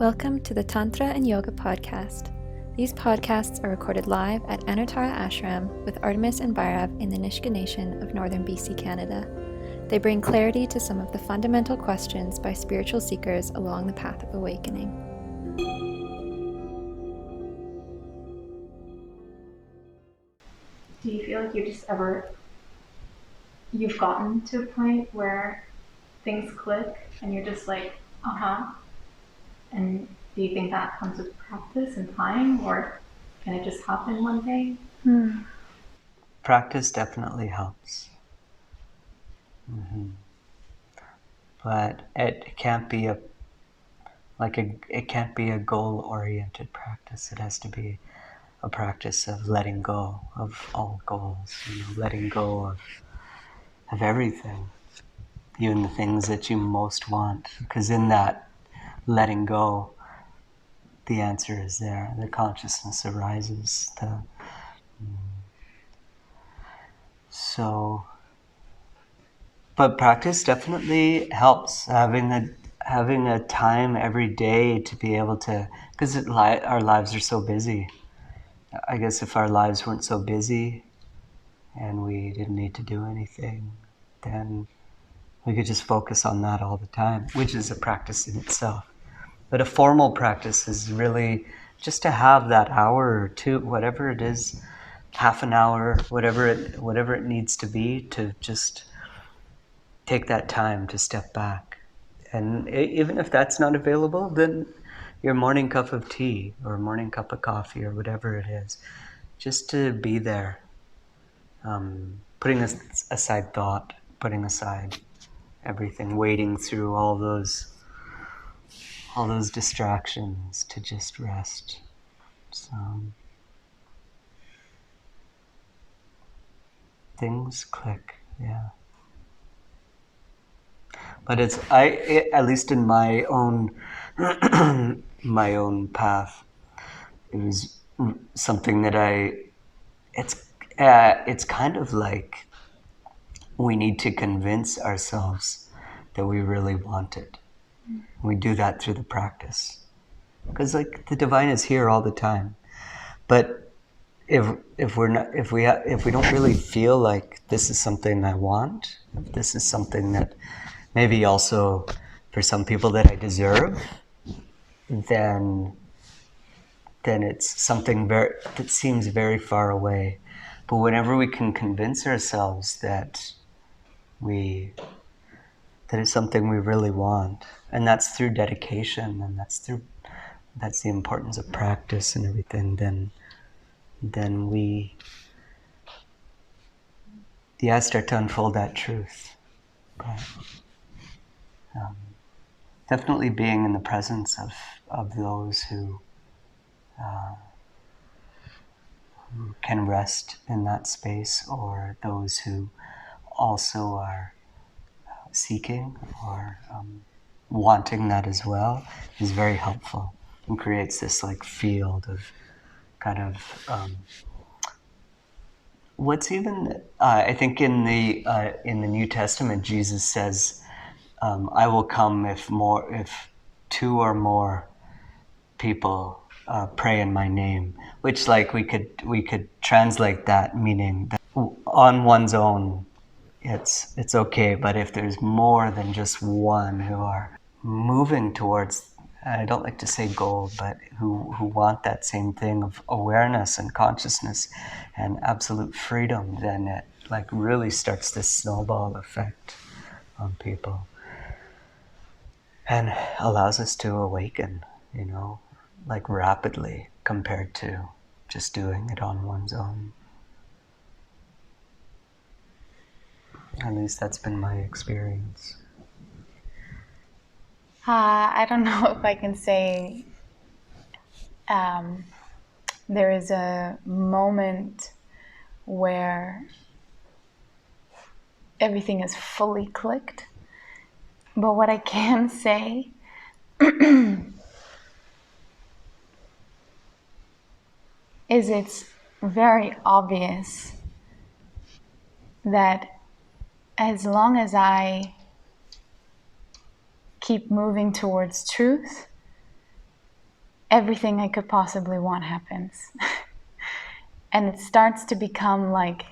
Welcome to the Tantra and Yoga podcast. These podcasts are recorded live at Anutara Ashram with Artemis and Bhairav in the Nishka Nation of northern BC, Canada. They bring clarity to some of the fundamental questions by spiritual seekers along the path of awakening. Do you feel like you've gotten to a point where things click and you're just like, and do you think that comes with practice and time, or can it just happen one day? Practice definitely helps. But it can't be a goal-oriented practice. It has to be a practice of letting go of all goals, letting go of everything, even the things that you most want. Because in that letting go, the answer is there. The consciousness arises. But practice definitely helps. Having a time every day to be able to, because our lives are so busy. I guess if our lives weren't so busy and we didn't need to do anything, then we could just focus on that all the time, which is a practice in itself. But a formal practice is really just to have that hour or two, whatever it is, half an hour, whatever it needs to be, to just take that time to step back. And even if that's not available, then your morning cup of tea or morning cup of coffee or whatever it is, just to be there, putting aside thought, putting aside everything, wading through all those distractions to just rest. So things click, yeah. But at least in my own my own path, it was something that it's kind of like we need to convince ourselves that we really want it. We do that through the practice, because the divine is here all the time. But if we don't really feel like this is something I want, if this is something that maybe also for some people that I deserve, then it's something that seems very far away. But whenever we can convince ourselves that it's something we really want, and that's through dedication, and that's the importance of practice and everything, then we start to unfold that truth. But, definitely being in the presence of those who can rest in that space, or those who also are seeking or wanting that as well, is very helpful and creates this field of kind of what's even I think in the New Testament, Jesus says, I will come if two or more people pray in my name, which we could translate that meaning that on one's own it's okay, but if there's more than just one who are moving towards, I don't like to say goal, but who want that same thing of awareness and consciousness and absolute freedom, then it really starts this snowball effect on people and allows us to awaken, rapidly compared to just doing it on one's own. At least that's been my experience. I don't know if I can say there is a moment where everything is fully clicked. But what I can say is it's very obvious that as long as I keep moving towards truth, everything I could possibly want happens. And it starts to become like,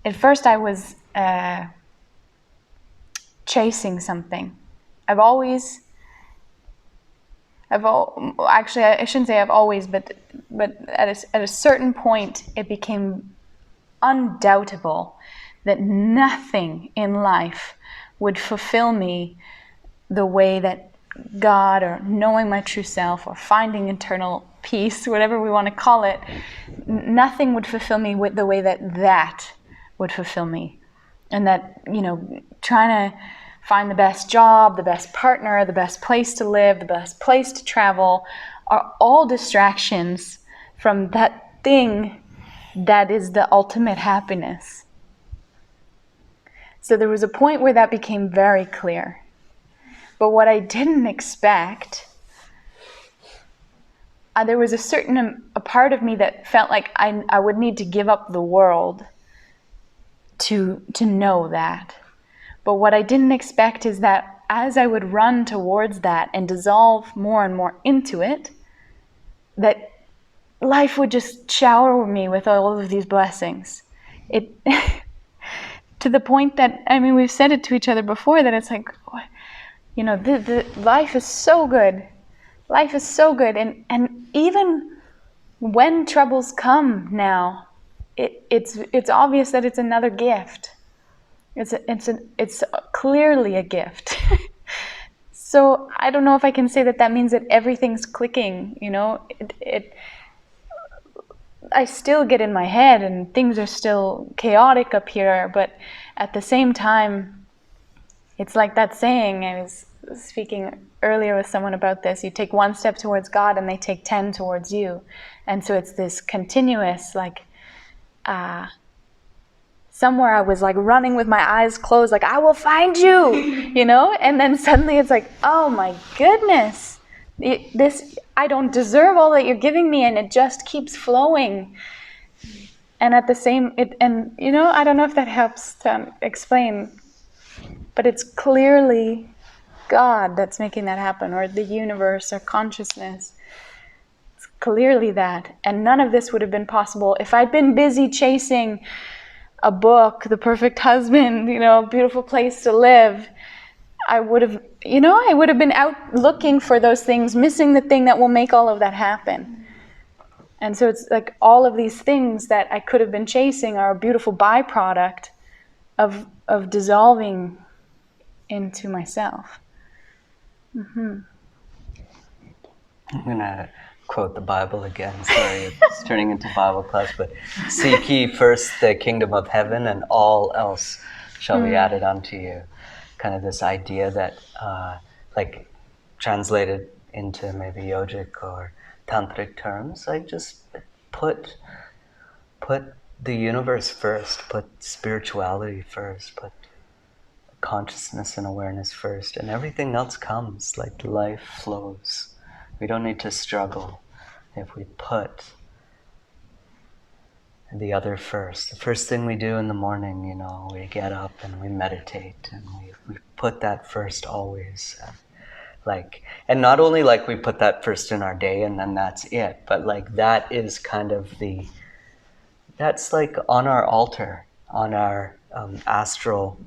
at first I was chasing something. Actually, I shouldn't say I've always, but at a certain point, it became undoubtable that nothing in life would fulfill me the way that God, or knowing my true self, or finding internal peace, whatever we want to call it, nothing would fulfill me with the way that would fulfill me. And that, trying to find the best job, the best partner, the best place to live, the best place to travel, are all distractions from that thing that is the ultimate happiness. So there was a point where that became very clear. But what I didn't expect, there was a part of me that felt like I would need to give up the world to know that. But what I didn't expect is that as I would run towards that and dissolve more and more into it, that life would just shower me with all of these blessings. It to the point that, we've said it to each other before, that it's like, the life is so good. Life is so good. And even when troubles come now, it's obvious that it's another gift. It's clearly a gift. So I don't know if I can say that means that everything's clicking. I still get in my head and things are still chaotic up here, but at the same time, it's like that saying, I was speaking earlier with someone about this, you take one step towards God and they take 10 towards you. And so it's this continuous, somewhere I was like running with my eyes closed, like, I will find you, and then suddenly it's like, oh my goodness, I don't deserve all that you're giving me, and it just keeps flowing. And at the same, I don't know if that helps to explain, but it's clearly God that's making that happen, or the universe, or consciousness. It's clearly that. And none of this would have been possible if I'd been busy chasing a book, the perfect husband, beautiful place to live. I would have been out looking for those things, missing the thing that will make all of that happen. And so it's like all of these things that I could have been chasing are a beautiful byproduct of dissolving into myself. Mm-hmm. I'm going to quote the Bible again. Sorry, it's turning into Bible class, but seek ye first the kingdom of heaven and all else shall be added unto you. Kind of this idea that, translated into maybe yogic or tantric terms, just put the universe first, put spirituality first, put consciousness and awareness first, and everything else comes, like life flows. We don't need to struggle if we put the other first. The first thing we do in the morning, we get up and we meditate, and we put that first always. And not only we put that first in our day and then that's it, but that is kind of that's on our altar, on our astral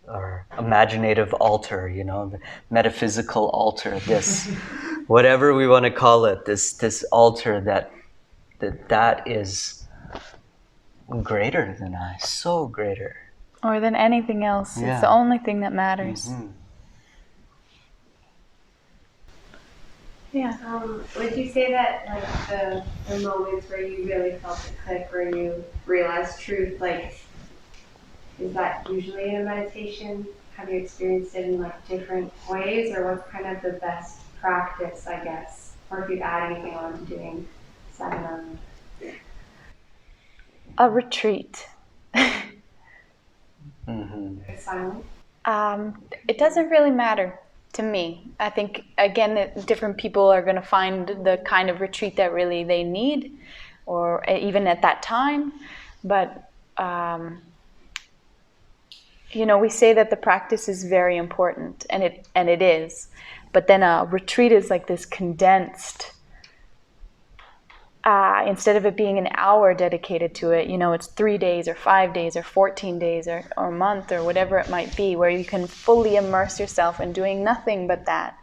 or imaginative altar, the metaphysical altar, this, whatever we want to call it, this altar that is greater than I, so greater. Or than anything else. Yeah. It's the only thing that matters. Mm-hmm. Yeah. Would you say that the moments where you really felt the click, where you realized truth, is that usually in a meditation? Have you experienced it in different ways, or what's kind of the best practice, I guess? Or if you'd add anything on to doing sadhana? A retreat. Mm-hmm. Silent? It doesn't really matter to me. I think, again, that different people are going to find the kind of retreat that really they need, or even at that time. But, we say that the practice is very important, and it is. But then a retreat is like this condensed, instead of it being an hour dedicated to it, it's 3 days or 5 days or 14 days or a month or whatever it might be, where you can fully immerse yourself in doing nothing but that.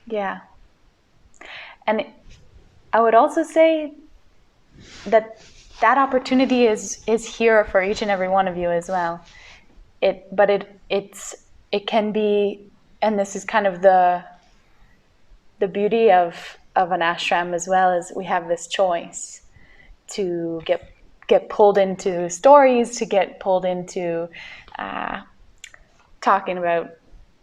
Yeah. And I would also say that opportunity is here for each and every one of you as well. It can be, and this is kind of the beauty of an ashram as well, is we have this choice to get pulled into stories, to get pulled into talking about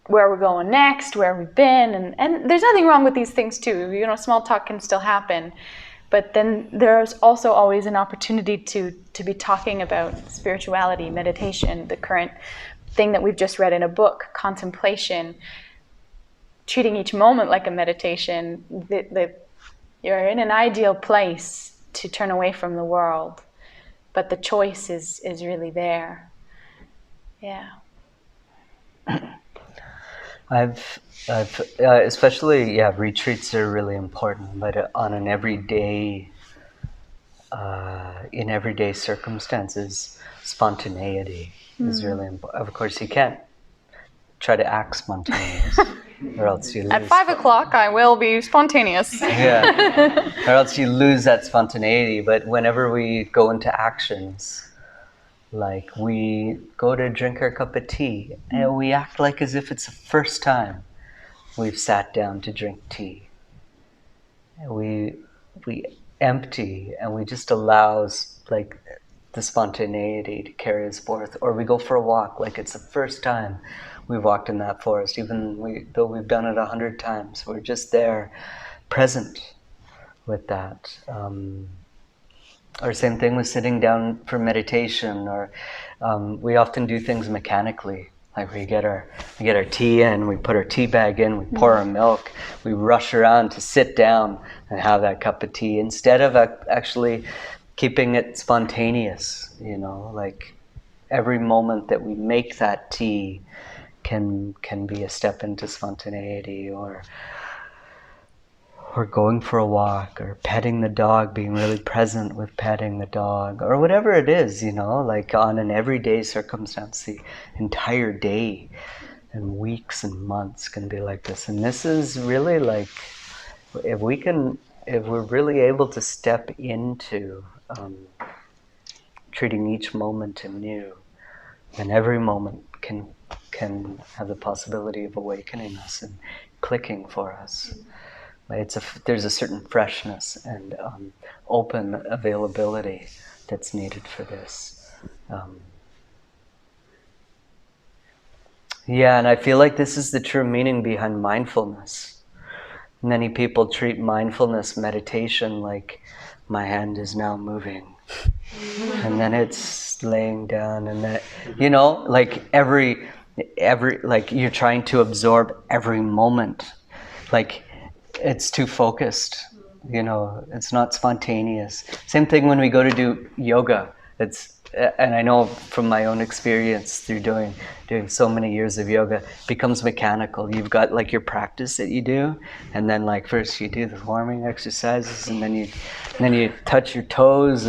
where we're going next, where we've been, and there's nothing wrong with these things too. Small talk can still happen, but then there's also always an opportunity to be talking about spirituality, meditation, the current thing that we've just read in a book, contemplation, treating each moment like a meditation. You're in an ideal place to turn away from the world, but the choice is really there. Yeah. I've especially, retreats are really important, but on an everyday, in everyday circumstances, spontaneity is really important. Of course, you can't try to act spontaneous, or else you lose. At 5 o'clock, I will be spontaneous. Yeah, or else you lose that spontaneity. But whenever we go into actions, like we go to drink our cup of tea, and we act like as if it's the first time we've sat down to drink tea. And we empty, and we just allow like the spontaneity to carry us forth. Or we go for a walk like it's the first time we've walked in that forest, though we've done it 100 times. We're just there, present with that. Or same thing with sitting down for meditation, or we often do things mechanically. Like we get our tea in, we put our tea bag in, we pour our milk, we rush around to sit down and have that cup of tea, instead of actually keeping it spontaneous. Like every moment that we make that tea can be a step into spontaneity, or going for a walk, or petting the dog, being really present with petting the dog, or whatever it is, like on an everyday circumstance, the entire day and weeks and months can be like this. And this is really like, if we're really able to step into treating each moment anew, then every moment can have the possibility of awakening us and clicking for us. There's a certain freshness and open availability that's needed for this. And I feel like this is the true meaning behind mindfulness. Many people treat mindfulness meditation like my hand is now moving, and then it's laying down, and that, like every like you're trying to absorb every moment, like it's too focused, it's not spontaneous. Same thing when we go to do yoga. And I know from my own experience through doing so many years of yoga, it becomes mechanical. You've got like your practice that you do, and then like first you do the warming exercises, and then you touch your toes,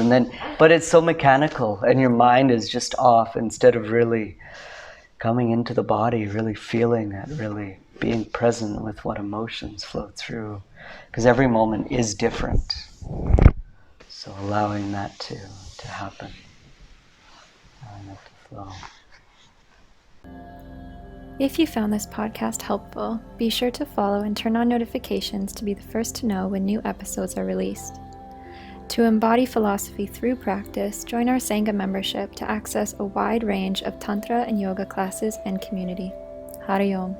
but it's so mechanical, and your mind is just off, instead of really coming into the body, really feeling it, really being present with what emotions flow through, because every moment is different. So allowing that to happen, allowing that to flow. If you found this podcast helpful, be sure to follow and turn on notifications to be the first to know when new episodes are released. To embody philosophy through practice, join our Sangha membership to access a wide range of Tantra and Yoga classes and community. Hari Om.